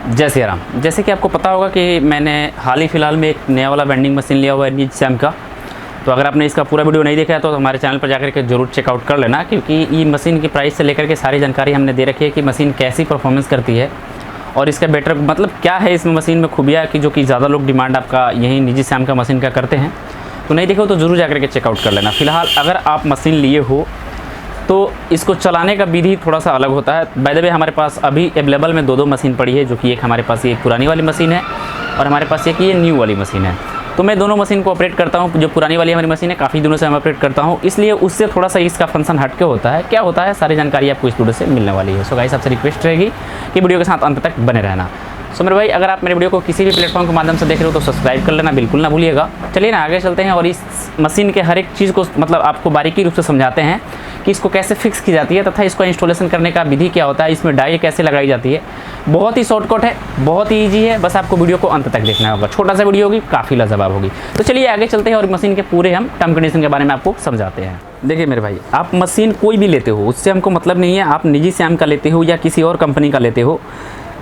जय श्री राम। जैसे कि आपको पता होगा कि मैंने हाल ही फ़िलहाल में एक नया वाला वेंडिंग मशीन लिया हुआ है निजी सैम का। तो अगर आपने इसका पूरा वीडियो नहीं देखा है तो हमारे चैनल पर जाकर के ज़रूर चेकआउट कर लेना, क्योंकि ये मशीन की प्राइस से लेकर के सारी जानकारी हमने दे रखी है कि मशीन कैसी परफॉर्मेंस करती है और इसका बेटर मतलब क्या है इसमें मशीन में खूबियाँ कि जो कि ज़्यादा लोग डिमांड आपका यही निजी सैम का मशीन का करते हैं। तो नहीं देखो तो ज़रूर जाकर के चेकआउट कर लेना। फ़िलहाल अगर आप मशीन लिए हो तो इसको चलाने का विधि थोड़ा सा अलग होता है। बाय द वे हमारे पास अभी अवेलेबल में दो मशीन पड़ी है, जो कि एक हमारे पास ये पुरानी वाली मशीन है और हमारे पास एक ये न्यू वाली मशीन है। तो मैं दोनों मशीन को ऑपरेट करता हूँ। जो पुरानी वाली हमारी मशीन है काफ़ी दिनों से मैं ऑपरेट करता हूँ, इसलिए उससे थोड़ा सा इसका फंक्शन हटके होता है। क्या होता है सारी जानकारी आपको इस वीडियो से मिलने वाली है। सो गाइस आपसे रिक्वेस्ट रहेगी कि वीडियो के साथ अंत तक बने रहना। सो मेरे भाई अगर आप मेरे वीडियो को किसी भी प्लेटफॉर्म के माध्यम से देख रहे हो तो सब्सक्राइब कर लेना बिल्कुल ना भूलिएगा। चलिए ना आगे चलते हैं और इस मशीन के हर एक चीज़ को मतलब आपको बारीकी रूप से समझाते हैं कि इसको कैसे फिक्स की जाती है तथा इसको इंस्टॉलेशन करने का विधि क्या होता है, इसमें डाई कैसे लगाई जाती है। बहुत ही शॉर्टकट है, बहुत ही ईजी है, बस आपको वीडियो को अंत तक देखना होगा। छोटा सा वीडियो होगी, काफ़ी लाजवाब होगी। तो चलिए आगे चलते हैं और मशीन के पूरे हम टर्म कंडीशन के बारे में आपको समझाते हैं। देखिए मेरे भाई, आप मशीन कोई भी लेते हो उससे हमको मतलब नहीं है आप निजी सैम का लेते हो या किसी और कंपनी का लेते हो।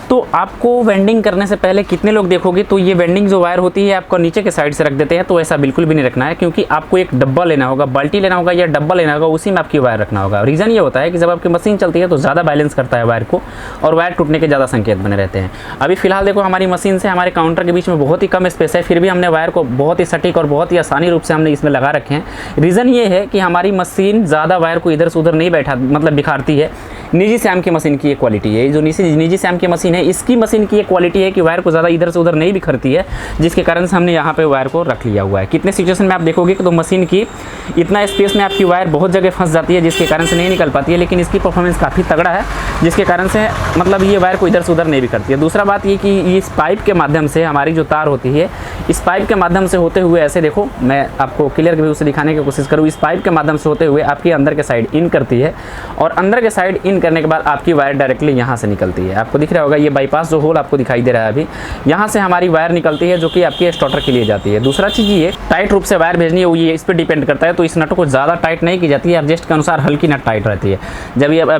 तो आपको वेंडिंग करने से पहले कितने लोग देखोगे तो ये वेंडिंग जो वायर होती है आपको नीचे के साइड से रख देते हैं। तो ऐसा बिल्कुल भी नहीं रखना है, क्योंकि आपको एक डब्बा लेना होगा, बाल्टी लेना होगा या डब्बा लेना होगा, उसी में आपकी वायर रखना होगा। रीज़न ये होता है कि जब आपकी मशीन चलती है तो ज़्यादा बैलेंस करता है वायर को और वायर टूटने के ज़्यादा संकेत बने रहते हैं। अभी फिलहाल देखो हमारी मशीन से हमारे काउंटर के बीच में बहुत ही कम स्पेस है, फिर भी हमने वायर को बहुत ही सटीक और बहुत ही आसानी रूप से हमने इसमें लगा रखे हैं। रीज़न ये है कि हमारी मशीन ज़्यादा वायर को इधर से उधर नहीं बैठा मतलब बिखारती है। निजी सैम की मशीन की ये क्वालिटी है। जो निजी सैम की मशीन है इसकी मशीन की ये क्वालिटी है कि वायर को ज़्यादा इधर से उधर नहीं बिखरती है, जिसके कारण से हमने यहाँ पे वायर को रख लिया हुआ है। कितने सिचुएशन में आप देखोगे कि तो मशीन की इतना स्पेस में आपकी वायर बहुत जगह फंस जाती है, जिसके कारण से नहीं निकल पाती है, लेकिन इसकी परफॉर्मेंस काफ़ी तगड़ा है, जिसके कारण से मतलब ये वायर को इधर से उधर नहीं बिखरती है। दूसरा बात ये कि इस पाइप के माध्यम से हमारी जो तार होती है, इस पाइप के माध्यम से होते हुए ऐसे देखो, मैं आपको क्लियर व्यू से दिखाने की कोशिश करूँ। इस पाइप के माध्यम से होते हुए आपकी अंदर के साइड इन करती है और अंदर के साइड इन करने के बाद आपकी वायर डायरेक्टली यहाँ से निकलती है। आपको दिख रहा होगा ये बाईपास जो होल आपको दिखाई दे रहा है, अभी यहाँ से हमारी वायर निकलती है जो कि आपकी स्टार्टर के लिए जाती है। दूसरा चीज़ ये टाइट रूप से वायर भेजनी है, वो ये इस पर डिपेंड करता है। तो इस नट को ज़्यादा टाइट नहीं की जाती है, एडजस्ट के अनुसार हल्की नट टाइट रहती है।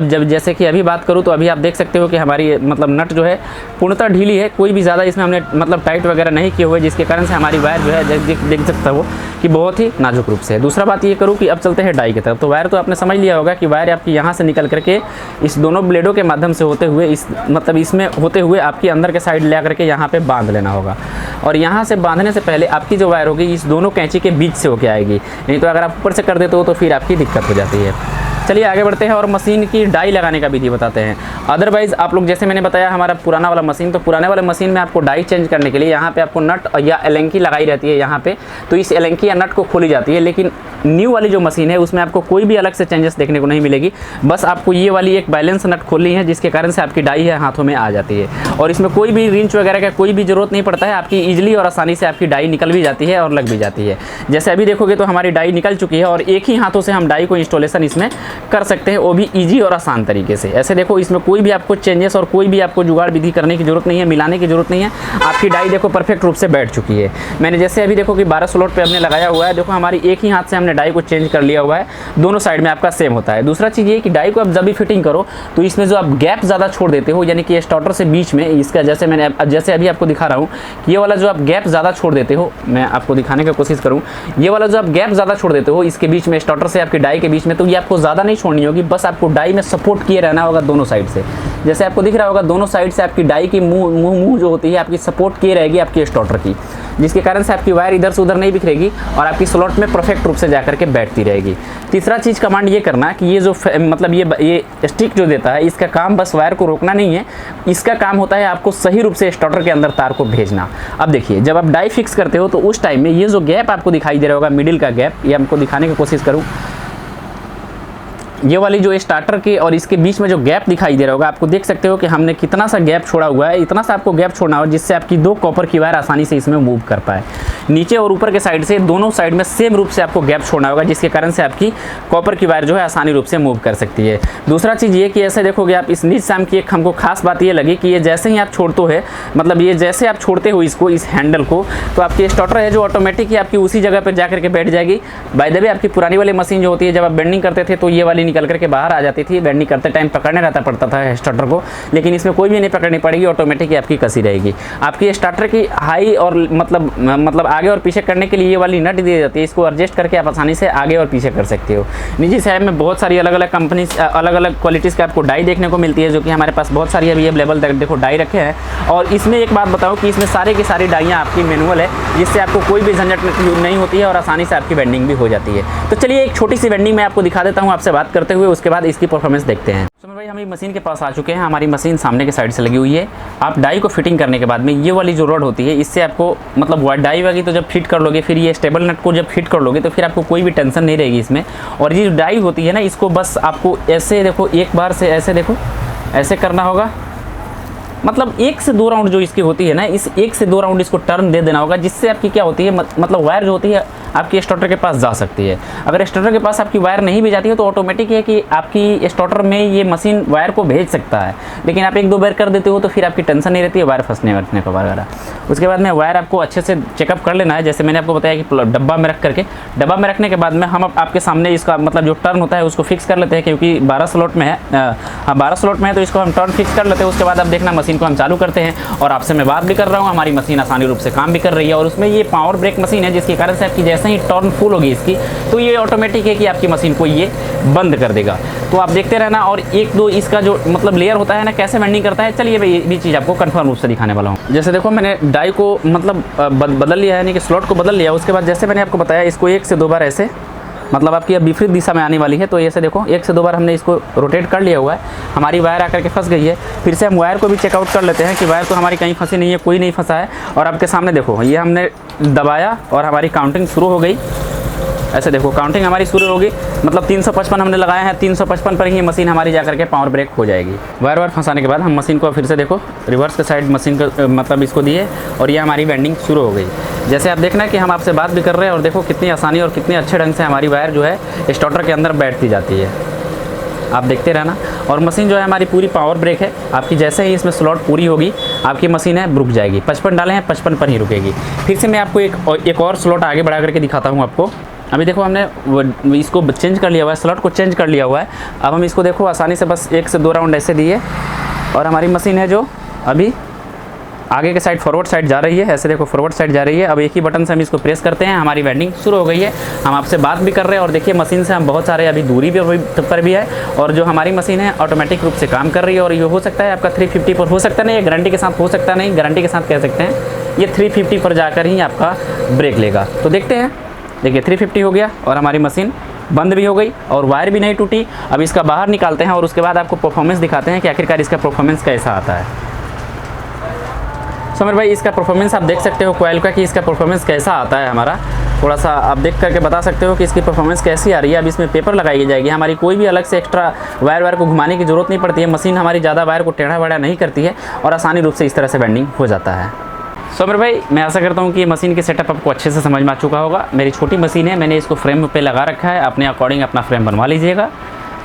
जब जैसे कि अभी बात करूँ तो अभी आप देख सकते हो कि हमारी मतलब नट जो है पूर्णतः ढीली है, कोई भी ज़्यादा इसमें हमने मतलब टाइट वगैरह नहीं किए हुए, जिसके कारण से हमारी वायर जो है देख सकता हो कि बहुत ही नाजुक रूप से है। दूसरा बात ये करूँ कि अब चलते हैं डाई की तरफ। तो वायर तो आपने समझ लिया होगा कि वायर आपकी यहाँ से निकल करके इस दोनों ब्लेडों के माध्यम से होते हुए इस मतलब इसमें होते हुए आपकी अंदर के साइड ले करके यहाँ पे बांध लेना होगा। और यहाँ से बांधने से पहले आपकी जो वायर होगी इस दोनों कैंची के बीच से होके आएगी, नहीं तो अगर आप ऊपर से कर देते हो तो फिर आपकी दिक्कत हो जाती है। चलिए आगे बढ़ते हैं और मशीन की डाई लगाने का विधि बताते हैं। अदरवाइज़ आप लोग जैसे मैंने बताया हमारा पुराना वाला मशीन, तो पुराने वाले मशीन में आपको डाई चेंज करने के लिए यहाँ पे आपको नट या एलेंकी लगाई रहती है यहाँ पे, तो इस एलेंकी या नट को खोली जाती है। लेकिन न्यू वाली जो मशीन है उसमें आपको कोई भी अलग से चेंजेस देखने को नहीं मिलेगी, बस आपको ये वाली एक बैलेंस नट खोलनी है, जिसके कारण से आपकी डाई है हाथों में आ जाती है और इसमें कोई भी रिंच वगैरह का कोई भी जरूरत नहीं पड़ता है। आपकी ईजिली और आसानी से आपकी डाई निकल भी जाती है और लग भी जाती है। जैसे अभी देखोगे तो हमारी डाई निकल चुकी है और एक ही हाथों से हम डाई को इंस्टॉलेशन इसमें कर सकते हैं, वो भी ईजी और आसान तरीके से। ऐसे देखो इसमें कोई भी आपको चेंजेस और कोई भी आपको जुगाड़ विधि करने की जरूरत नहीं है, मिलाने की जरूरत नहीं है। आपकी डाई देखो परफेक्ट रूप से बैठ चुकी है। मैंने जैसे अभी देखो कि 12 स्लॉट पे हमने लगाया हुआ है, देखो हमारी एक ही हाथ से हमने डाई को चेंज कर लिया हुआ है, दोनों साइड में आपका सेम होता है। दूसरा चीज़ ये कि डाई को आप जब भी फिटिंग करो तो इसमें जो आप गैप ज़्यादा छोड़ देते हो, यानी कि स्टार्टर से बीच में इसका जैसे अभी आपको दिखा रहा हूँ कि ये वाला जो आप गैप ज़्यादा छोड़ देते हो, मैं आपको दिखाने की कोशिश करूँ, ये वाला जो आप गैप ज़्यादा छोड़ देते हो इसके बीच में स्टार्टर से आपकी डाई के बीच में, तो ये आपको ज़्यादा नहीं छोड़नी होगी, बस आपको डाई में सपोर्ट किए रहना होगा दोनों साइड से। जैसे आपको दिख रहा होगा दोनों साइड से आपकी डाई की मुंह जो होती है आपकी सपोर्ट किए रहेगी आपकी स्टार्टर की, जिसके कारण से आपकी वायर इधर से उधर नहीं बिखरेगी और आपकी स्लॉट में परफेक्ट रूप से जाकर के बैठती रहेगी। तीसरा चीज़ कमांड ये करना कि ये जो मतलब ये स्टिक जो देता है इसका काम बस वायर को रोकना नहीं है, इसका काम होता है आपको सही रूप से स्टार्टर के अंदर तार को भेजना। अब देखिए जब आप डाई फिक्स करते हो तो उस टाइम में ये जो गैप आपको दिखाई दे रहा होगा मिडिल का गैप, ये हमको दिखाने की कोशिश करूँ, ये वाली जो स्टार्टर के और इसके बीच में जो गैप दिखाई दे रहा होगा, आपको देख सकते हो कि हमने कितना सा गैप छोड़ा हुआ है। इतना सा आपको गैप छोड़ना होगा जिससे आपकी दो कॉपर की वायर आसानी से इसमें मूव कर पाए। नीचे और ऊपर के साइड से दोनों साइड में सेम रूप से आपको गैप छोड़ना होगा, जिसके कारण से आपकी कॉपर की वायर जो है आसानी रूप से मूव कर सकती है। दूसरा चीज़ ये कि ऐसे देखोगे आप इस निजी सैम की एक हमको खास बात ये लगी कि ये जैसे ही आप छोड़ते हो, मतलब ये जैसे आप छोड़ते हो इसको, इस हैंडल को, तो आपकी स्टार्टर है जो ऑटोमेटिक ही आपकी उसी जगह पर जाकर के बैठ जाएगी। बाय द वे आपकी पुरानी वाली मशीन जो होती है जब आप बेंडिंग करते थे तो ये वाली निकल करके बाहर आ जाती थी, बेंडिंग करते टाइम पकड़ने रहता पड़ता था स्टार्टर को, लेकिन इसमें कोई भी नहीं पकड़नी पड़ेगी, ऑटोमेटिक आपकी कसी रहेगी। आपकी स्टार्टर की हाई और मतलब आगे और पीछे करने के लिए ये वाली नट दी जाती है, इसको एडजस्ट करके आप आसानी से आगे और पीछे कर सकते हो। निजी सैम में बहुत सारी अलग अलग कंपनी अलग अलग क्वालिटीज़ के आपको डाई देखने को मिलती है, जो कि हमारे पास बहुत सारी अभी अवेलेबल देखो डाई रखे हैं। और इसमें एक बात बताऊँ कि इसमें सारे की सारी डाइयाँ आपकी मैनुअल है, जिससे आपको कोई भी झंझट नहीं होती है और आसानी से आपकी बेंडिंग भी हो जाती है। तो चलिए एक छोटी सी बेंडिंग मैं आपको दिखा देता हूँ आपसे बात करते हुए, उसके बाद इसकी परफॉर्मेंस देखते हैं। सुमन भाई, हम मशीन के पास आ चुके हैं। हमारी मशीन सामने के साइड से लगी हुई है। आप डाई को फिटिंग करने के बाद में ये वाली जो रॉड होती है, इससे आपको मतलब डाई वाली तो जब फिट कर लोगे, फिर ये स्टेबल नट को जब फिट कर लोगे तो फिर आपको कोई भी टेंशन नहीं रहेगी इसमें। और ये जो डाई होती है ना, इसको बस आपको ऐसे देखो, एक बार से ऐसे देखो, ऐसे करना होगा। मतलब 1 से 2 राउंड जो इसकी होती है ना, इस 1 से 2 राउंड इसको टर्न दे देना होगा, जिससे आपकी क्या होती है मतलब वायर जो होती है आपकी स्टार्टर के पास जा सकती है। अगर स्टार्टर के पास आपकी वायर नहीं भी जाती है तो ऑटोमेटिक है कि आपकी स्टार्टर में ये मशीन वायर को भेज सकता है, लेकिन आप 1-2 बार कर देते हो तो फिर आपकी टेंशन नहीं रहती है वायर फंसने वरसने का वगैरह। उसके बाद में वायर आपको अच्छे से चेकअप कर लेना है, जैसे मैंने आपको बताया कि डब्बा में रख करके, डब्बा में रखने के बाद में हम आपके सामने इसका मतलब जो टर्न होता है उसको फिक्स कर लेते हैं, क्योंकि 12 स्लॉट में है। हाँ 12 स्लॉट में है, तो इसको हम टर्न फिक्स कर लेते हैं। उसके बाद आप देखना मशीन को हम चालू करते हैं और आपसे मैं बात भी कर रहा हूँ, हमारी मशीन आसानी रूप से काम भी कर रही है। और उसमें ये पावर ब्रेक मशीन है, जिसके कारण से आपकी जैसे ही टर्न फुल होगी इसकी, तो ये ऑटोमेटिक है कि आपकी मशीन को ये बंद कर देगा। तो आप देखते रहना। और 1-2 इसका जो मतलब लेयर होता है ना, कैसे बेंडिंग करता है, चलिए ये भी चीज़ आपको कंफर्म रूप से दिखाने वाला हूँ। जैसे देखो मैंने डाई को मतलब बदल लिया है, यानी कि स्लॉट को बदल लिया। उसके बाद जैसे मैंने आपको बताया, इसको 1 से 2 बार ऐसे, मतलब आपकी अब विपरीत दिशा में आने वाली है, तो ऐसे देखो 1 से 2 बार हमने इसको रोटेट कर लिया हुआ है। हमारी वायर आकर के फंस गई है। फिर से हम वायर को भी चेकआउट कर लेते हैं कि वायर तो हमारी कहीं फंसी नहीं है, कोई नहीं फंसा है। और आपके सामने देखो, ये हमने दबाया और हमारी काउंटिंग शुरू हो गई। ऐसे देखो काउंटिंग हमारी शुरू होगी, मतलब 355 हमने लगाया है, 355 पर ही मशीन हमारी जाकर के पावर ब्रेक हो जाएगी। वायर फंसाने के बाद हम मशीन को फिर से देखो रिवर्स के साइड मशीन का मतलब इसको दिए और ये हमारी बेंडिंग शुरू हो गई। जैसे आप देखना कि हम आपसे बात भी कर रहे हैं और देखो कितनी आसानी और कितने अच्छे ढंग से हमारी वायर जो है स्टार्टर के अंदर बैठती जाती है। आप देखते रहना। और मशीन जो है हमारी पूरी पावर ब्रेक है। आपकी जैसे ही इसमें स्लॉट पूरी होगी, आपकी मशीन है रुक जाएगी। 55 डाले हैं, 55 पर ही रुकेगी। फिर से मैं आपको एक और स्लॉट आगे बढ़ा करके दिखाता हूँ आपको। अभी देखो हमने इसको चेंज कर लिया हुआ है, स्लॉट को चेंज कर लिया हुआ है। अब हम इसको देखो आसानी से बस 1 से 2 राउंड ऐसे दिए और हमारी मशीन है जो अभी आगे के साइड फॉरवर्ड साइड जा रही है। ऐसे देखो फॉरवर्ड साइड जा रही है। अब एक ही बटन से हम इसको प्रेस करते हैं, हमारी वेंडिंग शुरू हो गई है। हम आपसे बात भी कर रहे हैं और देखिए मशीन से हम बहुत सारे अभी दूरी पर भी है। और जो हमारी मशीन है ऑटोमेटिक रूप से काम कर रही है। और ये हो सकता है आपका 350 पर हो सकता नहीं, गारंटी के साथ हो सकता नहीं, गारंटी के साथ कह सकते हैं ये 350 पर जाकर ही आपका ब्रेक लेगा। तो देखते हैं, देखिए 350 हो गया और हमारी मशीन बंद भी हो गई और वायर भी नहीं टूटी। अब इसका बाहर निकालते हैं और उसके बाद आपको परफॉर्मेंस दिखाते हैं कि आखिरकार इसका परफॉर्मेंस कैसा आता है। समर भाई, इसका परफॉर्मेंस आप देख सकते हो कोयल का कि इसका परफॉर्मेंस कैसा आता है हमारा। थोड़ा सा आप देख करके बता सकते हो कि इसकी परफॉर्मेंस कैसी आ रही है। अब इसमें पेपर लगाई जाएगी, हमारी कोई भी अलग से एक्स्ट्रा वायर को घुमाने की ज़रूरत नहीं पड़ती है। मशीन हमारी ज़्यादा वायर को टेढ़ा बेढ़ा नहीं करती है और आसानी रूप से इस तरह से बेंडिंग हो जाता है। समर भाई, मैं आशा करता हूँ कि मशीन की सेटअप आपको अच्छे से समझ में आ चुका होगा। मेरी छोटी मशीन है, मैंने इसको फ्रेम पे लगा रखा है, अपने अकॉर्डिंग अपना फ्रेम बनवा लीजिएगा।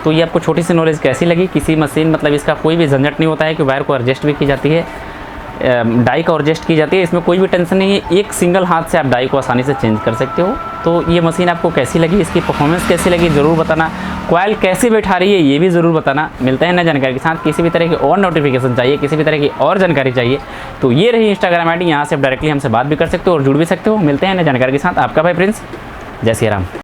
तो ये आपको छोटी सी नॉलेज कैसी लगी। किसी मशीन मतलब इसका कोई भी झंझट नहीं होता है कि वायर को एडजस्ट भी की जाती है, डाई को एडजस्ट की जाती है। इसमें कोई भी टेंशन नहीं है, एक सिंगल हाथ से आप डाई को आसानी से चेंज कर सकते हो। तो ये मशीन आपको कैसी लगी, इसकी परफॉर्मेंस कैसी लगी ज़रूर बताना। कॉयल कैसी बैठा रही है ये भी ज़रूर बताना। मिलते हैं नई जानकारी के साथ। किसी भी तरह की और नोटिफिकेशन चाहिए, किसी भी तरह की और जानकारी चाहिए तो ये रही इंस्टाग्राम ID, यहाँ से आप डायरेक्टली हमसे बात भी कर सकते हो और जुड़ भी सकते हो। मिलते हैं नई जानकारी के साथ। आपका भाई प्रिंस, जय श्री राम।